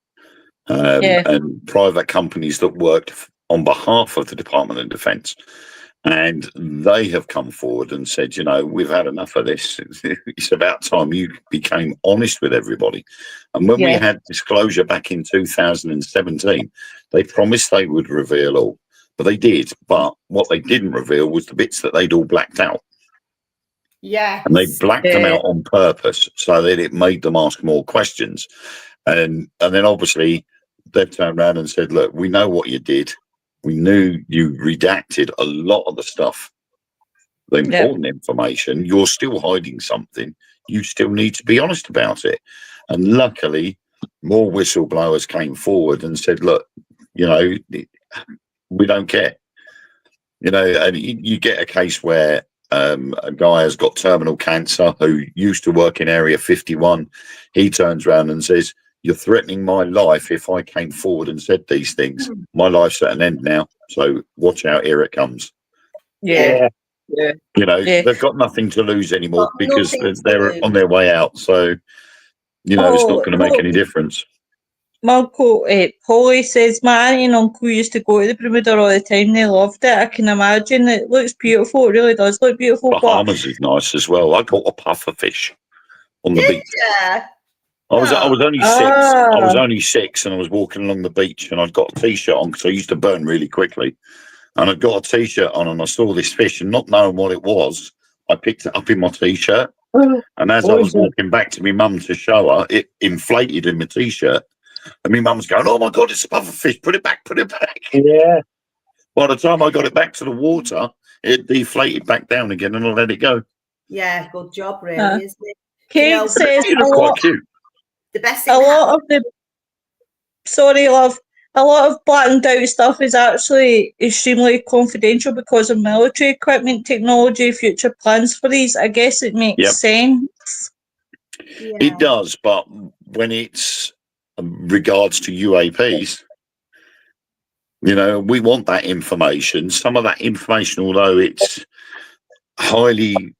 and private companies that worked on behalf of the Department of Defense. And they have come forward and said, you know, we've had enough of this. It's about time you became honest with everybody. And when we had disclosure back in 2017, they promised they would reveal all. But they did. But what they didn't reveal was the bits that they'd all blacked out. Yeah. And they blacked them out on purpose so that it made them ask more questions. And then obviously they've turned around and said, look, we know what you did. We knew you redacted a lot of the stuff, the important information. You're still hiding something. You still need to be honest about it. And luckily, more whistleblowers came forward and said, look, you know, we don't care. You know, and you get a case where a guy has got terminal cancer who used to work in Area 51. He turns around and says, you're threatening my life if I came forward and said these things. My life's at an end now, so watch out, here it comes. Yeah. You know, they've got nothing to lose anymore because they're on their way out. So, you know, it's not going to make any difference. Marco, Polly says, my auntie and uncle used to go to the Bermuda all the time. They loved it. I can imagine. It looks beautiful. It really does look beautiful. Bahamas is nice as well. I caught a puffer fish on the beach. I was only 6. I was only 6 and I was walking along the beach and I'd got a t-shirt on because I used to burn really quickly. And I'd got a t-shirt on and I saw this fish and not knowing what it was, I picked it up in my t-shirt. And as I was walking back to my mum to show her, it inflated in my t-shirt. And my mum's going, oh my God, it's a puffer fish. Put it back, put it back. Yeah. By the time I got it back to the water, it deflated back down again and I let it go. Yeah, good job, really, isn't it? Kate says quite cute. The best thing a lot of blacked out stuff is actually extremely confidential because of military equipment, technology, future plans for these. I guess it makes sense. Yeah. It does, but when it's regards to UAPs, you know, we want that information. Some of that information, although it's highly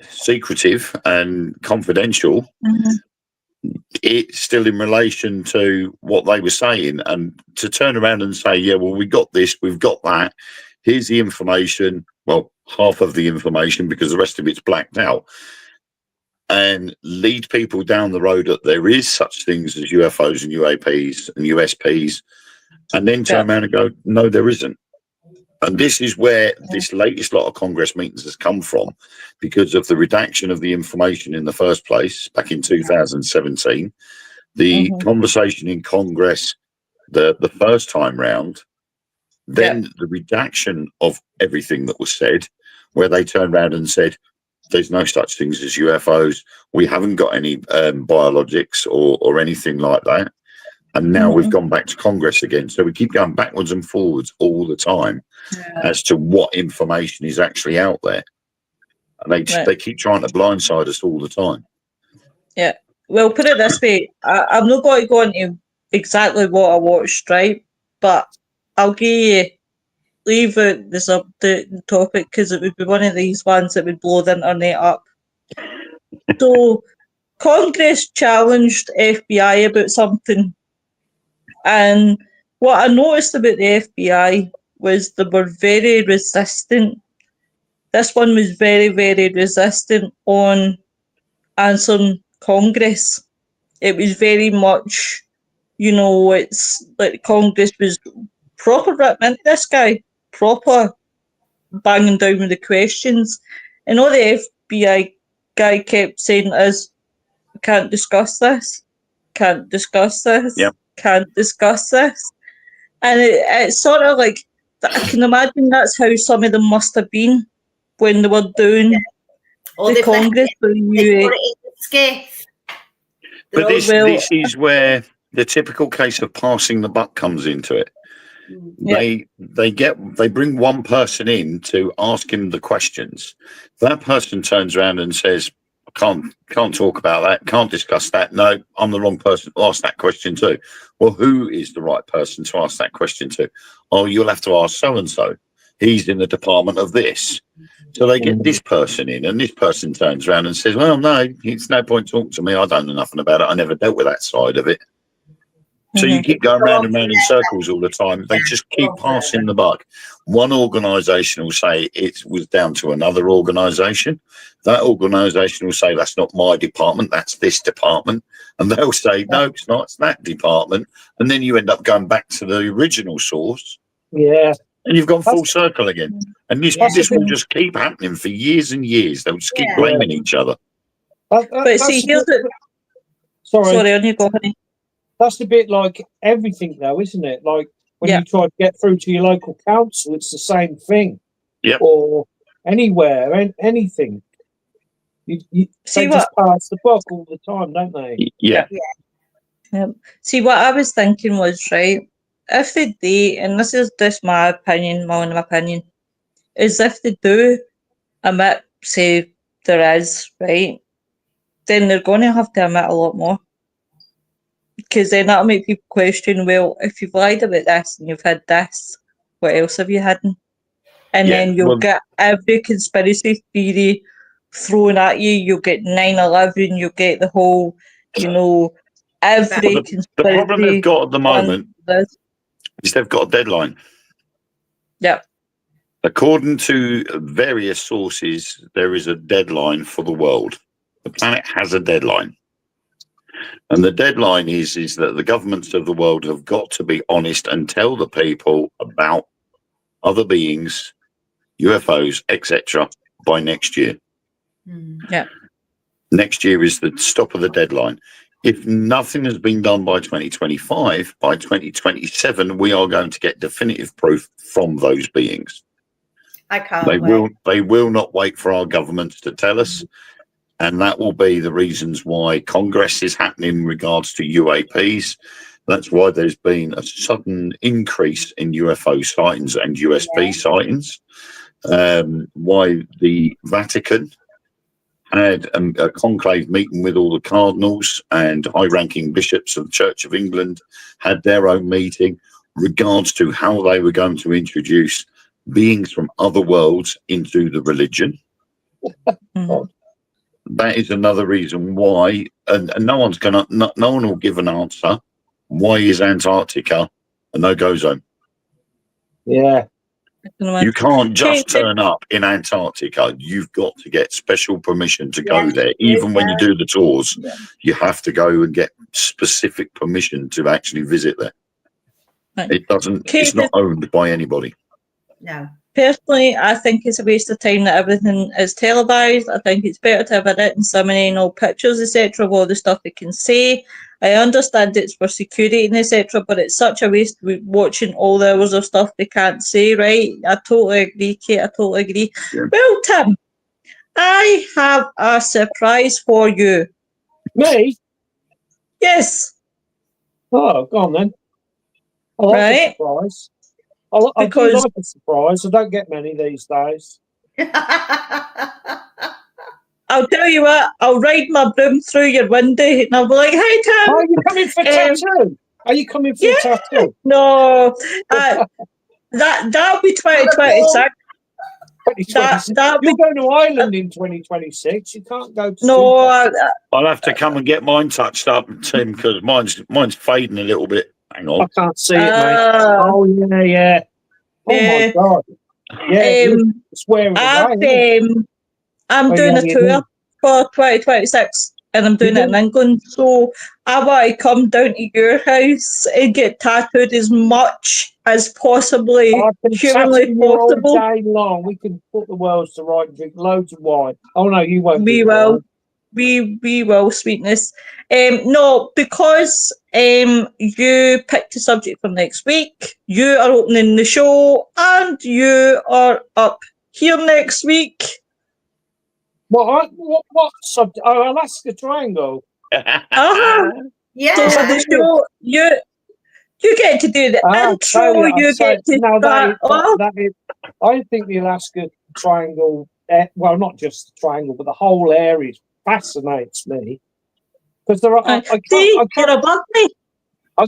secretive and confidential, it's still in relation to what they were saying. And to turn around and say, yeah, well, we got this, we've got that, here's the information, well, half of the information because the rest of it's blacked out. and lead people down the road that there is such things as UFOs and UAPs and USPs, and then turn around and go, no, there isn't. And this is where this latest lot of Congress meetings has come from, because of the redaction of the information in the first place back in 2017, the conversation in Congress the first time round, then the redaction of everything that was said, where they turned around and said, there's no such things as UFOs. We haven't got any biologics or anything like that. And now we've gone back to Congress again. So we keep going backwards and forwards all the time as to what information is actually out there. And they keep trying to blindside us all the time. Yeah. Well, put it this way. I'm not going to go into exactly what I watched, right? But I'll leave out the topic, because it would be one of these ones that would blow the internet up. So Congress challenged FBI about something, and what I noticed about the FBI was they were very resistant. This one was very, very resistant on answering Congress. It was very much, it's like Congress was proper ripping into this guy, proper banging down with the questions. And all the FBI guy kept saying is, can't discuss this, can't discuss this, can't discuss this. And it's sort of like, I can imagine that's how some of them must have been when they were doing the Congress. But this is where the typical case of passing the buck comes into it. They bring one person in to ask him the questions. That person turns around and says, can't talk about that, can't discuss that. No, I'm the wrong person to ask that question to. Well, who is the right person to ask that question to? Oh, you'll have to ask so-and-so. He's in the department of this. So they get this person in, and this person turns around and says, well, no, it's no point talking to me. I don't know nothing about it. I never dealt with that side of it. So you keep going round and round in circles all the time. They just keep passing the buck. One organisation will say it was down to another organisation. That organisation will say, that's not my department, that's this department. And they'll say, no, it's not, it's that department. And then you end up going back to the original source. Yeah. And you've gone full circle again. And this will just keep happening for years and years. They'll just keep blaming each other. But see, here's the... Sorry, on you go, honey. That's a bit like everything, though, isn't it? Like when you try to get through to your local council, it's the same thing. Yeah. Or anywhere, anything. They just pass the buck all the time, don't they? Yeah. See, what I was thinking was, right, if they do, and this is just my own opinion, is if they do admit, say, there is, right, then they're going to have to admit a lot more. Because then that'll make people question, well, if you've lied about this and you've had this, what else have you hidden? And then you'll get every conspiracy theory thrown at you. You'll get 9/11, you'll get the whole, every conspiracy. The problem they've got at the moment is they've got a deadline. Yeah. According to various sources, there is a deadline for the world. The planet has a deadline. And the deadline is that the governments of the world have got to be honest and tell the people about other beings, UFOs, etc., by next year. Yeah. Next year is the stop of the deadline. If nothing has been done by 2025, by 2027, we are going to get definitive proof from those beings. I can't wait. They will not wait for our governments to tell us. And that will be the reasons why Congress is happening in regards to UAPs. That's why there's been a sudden increase in UFO sightings and USP sightings. Why the Vatican had a conclave meeting with all the cardinals and high-ranking bishops of the Church of England, had their own meeting regards to how they were going to introduce beings from other worlds into the religion. That is another reason why, and no one will give an answer. Why is Antarctica a no-go zone? Yeah. You can't just turn up in Antarctica. You've got to get special permission to go there. Even when you do the tours, you have to go and get specific permission to actually visit there. Right. It's not owned by anybody. No. Personally, I think it's a waste of time that everything is televised. I think it's better to have a written summary, no pictures, etc., of all the stuff it can say. I understand it's for security and etc., but it's such a waste watching all the hours of stuff they can't say, right? I totally agree, Kate. I totally agree. Yeah. Well, Tim, I have a surprise for you. Me? Yes. Oh, go on then. I like a surprise. I do like a surprise. I don't get many these days. I'll tell you what, I'll ride my broom through your window and I'll be like, "Hi, Tim." Are you coming for tattoo? Are you coming for tattoo? No. That'll be 2026. You're going to Ireland in 2026. You can't go to. No. I'll have to come and get mine touched up, Tim, because mine's fading a little bit. Hang on. I can't see it, mate. Oh, yeah. Oh, my God. Yeah, it's wearing away. I'm doing a tour for 2026 and I'm doing it in England. So I want to come down to your house and get tattooed as much as possibly humanly possible. All day long. We can put the worlds to right and drink loads of wine. Oh, no, you won't. We will. We will, sweetness. No, because you picked a subject for next week, you are opening the show and you are up here next week. What subject? Oh, Alaska Triangle. Yeah. So for the show, you get to do the intro. You get to start off. I think the Alaska Triangle, well, not just the triangle, but the whole area fascinates me. Because there are, I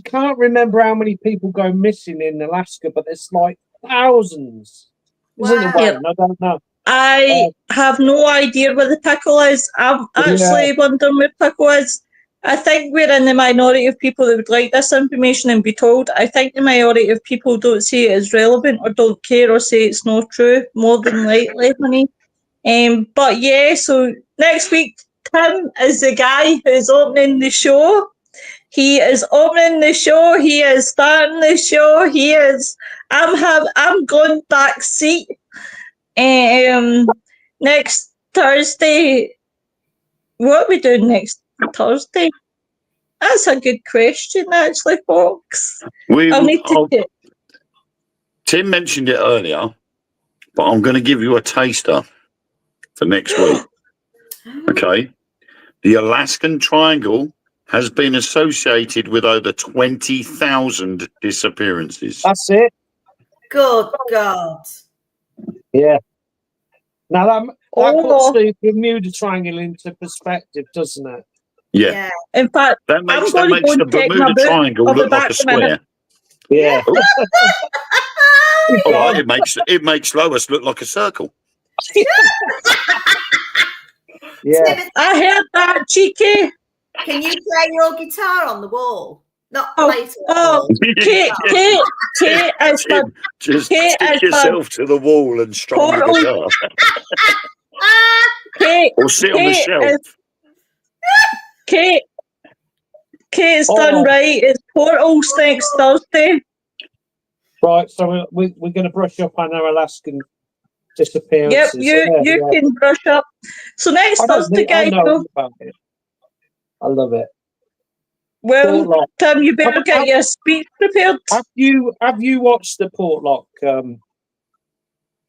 can't remember how many people go missing in Alaska, but it's like thousands. Isn't it? I don't know. I have no idea where the pickle is. I'm actually wondering where pickle is. I think we're in the minority of people that would like this information and be told. I think the majority of people don't see it as relevant or don't care or say it's not true, more than likely, honey. But yeah, so next week, Tim is the guy who's opening the show. He is opening the show. He is starting the show. He is. I'm going back seat. Next Thursday. What are we doing next Thursday? That's a good question, actually, folks. Tim mentioned it earlier, but I'm going to give you a taster for next week. Okay. The Alaskan Triangle has been associated with over 20,000 disappearances. That's it. Good God. Yeah. Now that puts the Bermuda Triangle into perspective, doesn't it? Yeah. In fact, that makes the Bermuda Triangle look like a square. Yeah. All right, it makes Lois look like a circle. Yeah. I heard that, cheeky. Can you play your guitar on the wall? Not Kate, just stick yourself to the wall and strum the guitar. Or sit on the shelf. Kate's done right. It's Portals next Thursday. Right, so we're going to brush up on our Alaskan disappearances. Yep, you can brush up. So next Thursday, guys. I love it. Well, Tim, you better get your speech prepared. Have you watched the Portlock on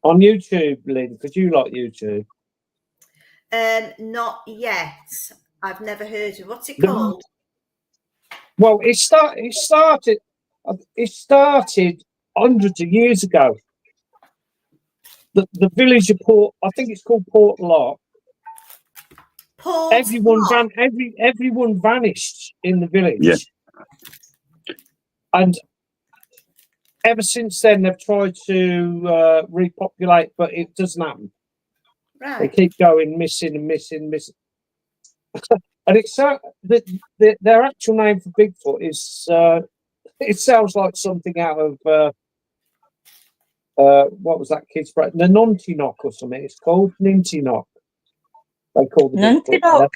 YouTube, Lynn? Because you like YouTube. Not yet. I've never heard of. What's it called? Well, it started hundreds of years ago. The village of Port, I think it's called Portlock. Everyone vanished in the village. Yeah. And ever since then, they've tried to repopulate, but it doesn't happen. Right. They keep going missing. And it's their actual name for Bigfoot is. It sounds like something out of what was that kid's break? The Nonty Knock or something. It's called Ninty Knock. They call the Ninty Knock.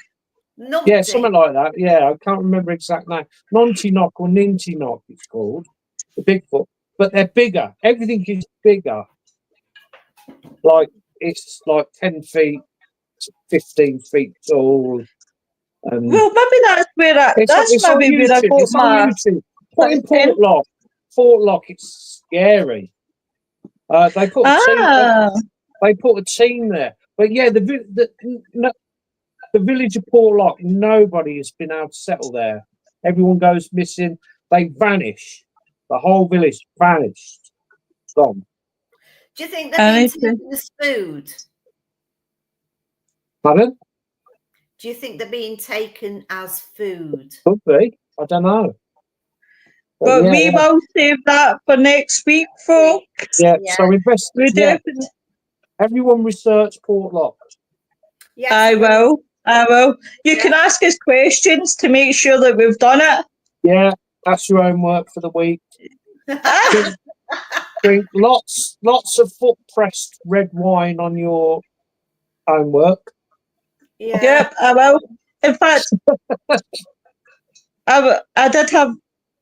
Yeah, something like that. Yeah, I can't remember exact name. Nonty Knock or Ninty Knock. It's called the Bigfoot, but they're bigger. Everything is bigger. Like it's like 10 feet, 15 feet tall. And Well, maybe that's where that's maybe where I got it's my. on YouTube. Put in Portlock. Portlock. It's scary. They put a team. They put a team there, but yeah, the village of Portlock. Nobody has been able to settle there. Everyone goes missing. They vanish. The whole village vanished. Gone. Do you think they're being taken as food? Pardon? Do you think they're being taken as food? Could be. I don't know. But we will save that for next week, folks. Yeah. So investigate. Yeah. Everyone research Portlock. Yes, I will. You can ask us questions to make sure that we've done it. Yeah, that's your homework for the week. Drink lots of foot pressed red wine on your homework. Yeah. Yep, I will. In fact, I did have.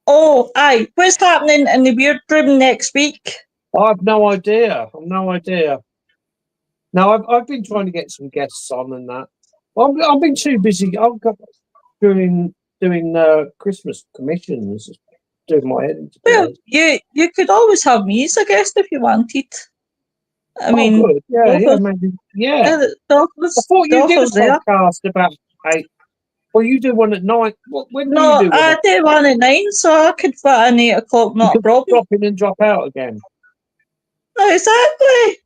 Oh, aye. What's happening in the weird room next week? I have no idea. No, I've been trying to get some guests on and that. I've been too busy. I've got doing Christmas commissions, doing my head into Well, you could always have me as a guest if you wanted. I mean, good. Yeah, maybe. Yeah. I thought you did a podcast about 8. Well, you do one at 9. When do you do one? I do one at 9, so I could fit an 8 o'clock, not a problem. Drop in and drop out again. Exactly.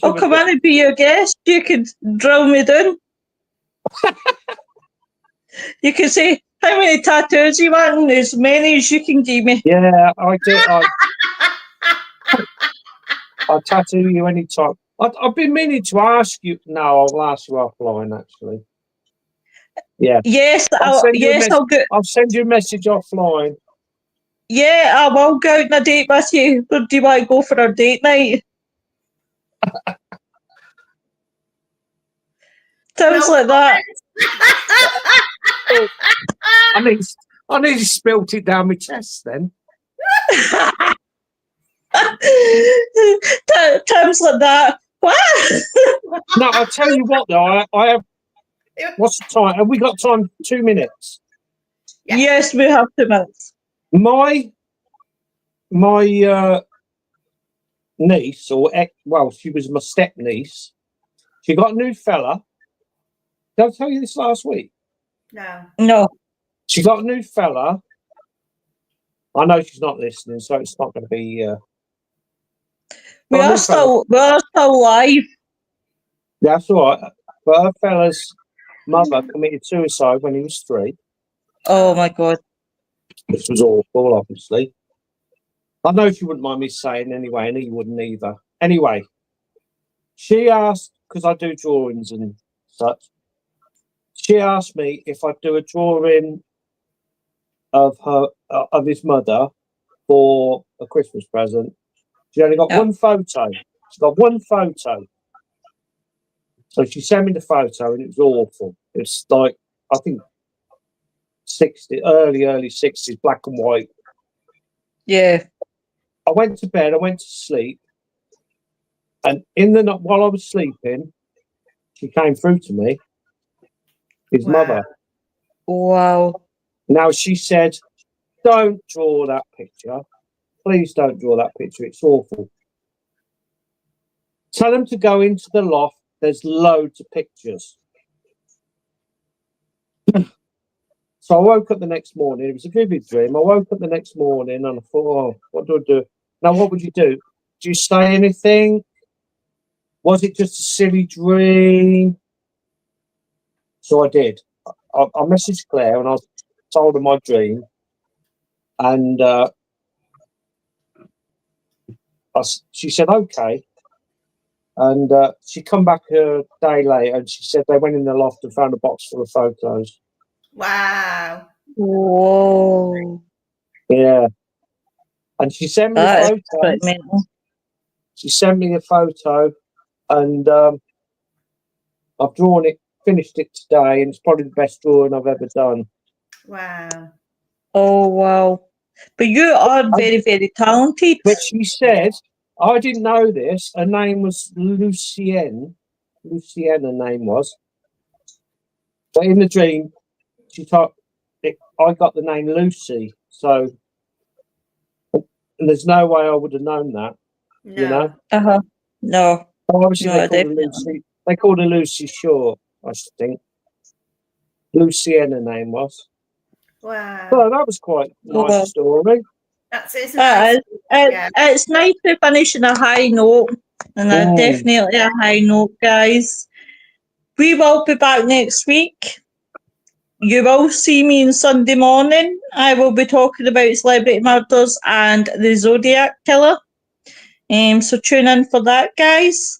I'll come in and be your guest. You could drill me down. You can say, how many tattoos you want? As many as you can give me. Yeah, I do. I'll tattoo you anytime. I've been meaning to ask you. No, I'll ask you offline, actually. Yeah. Yes, I'll send you a message offline. Yeah, I will go out on a date with you. Or do you want to go for a date night? Sounds like that. I nearly spilt it down my chest then. Times like that. What? No, I'll tell you what though, I have. What's the time? Have we got time? 2 minutes. Yes, we have 2 minutes. My niece, she was my step niece. She got a new fella. Did I tell you this last week? No. She got a new fella. I know she's not listening, so it's not going to be. We are still live. That's all right. But her fella's mother committed suicide when he was 3. Oh my God. This was awful, obviously. I know she wouldn't mind me saying anyway, and he wouldn't either. Anyway, she asked, because I do drawings and such, she asked me if I'd do a drawing of his mother for a Christmas present. She only got one photo. She got one photo. So she sent me the photo, and it was awful. It's like, I think, early 60s, black and white. Yeah. I went to bed, I went to sleep, and in the night, while I was sleeping, she came through to me, his mother. Wow. Now she said, don't draw that picture. Please don't draw that picture. It's awful. Tell them to go into the loft. There's loads of pictures. So I woke up the next morning. It was a vivid dream. I woke up the next morning and I thought, what do I do? Now, what would you do? Do you say anything? Was it just a silly dream? So I did. I messaged Claire and I told her my dream. And she said, okay. And she come back a day later and she said they went in the loft and found a box full of photos. Wow. Whoa. Yeah. And she sent me the photos. She sent me a photo, and I've drawn it, finished it today, and it's probably the best drawing I've ever done. Wow. Oh, wow. But you are very, very talented. But she said, I didn't know this, her name was Lucienne. Lucienne, her name was. But in the dream, she thought, I got the name Lucy, so and there's no way I would have known that, you know? Uh-huh. No. Obviously, No, they called her Lucy. They called her Lucy Shaw, I think. Lucienne, her name was. Wow. So that was quite a nice story. That's it. It's nice to finish on a high note, and definitely a high note, guys. We will be back next week. You will see me on Sunday morning. I will be talking about celebrity murders and the Zodiac Killer. So tune in for that, guys.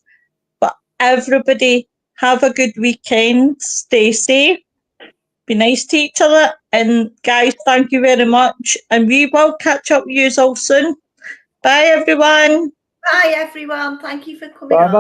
But everybody, have a good weekend. Stay safe. Be nice to each other. And guys, thank you very much. And we will catch up with you all soon. Bye, everyone. Bye, everyone. Thank you for coming Bye-bye.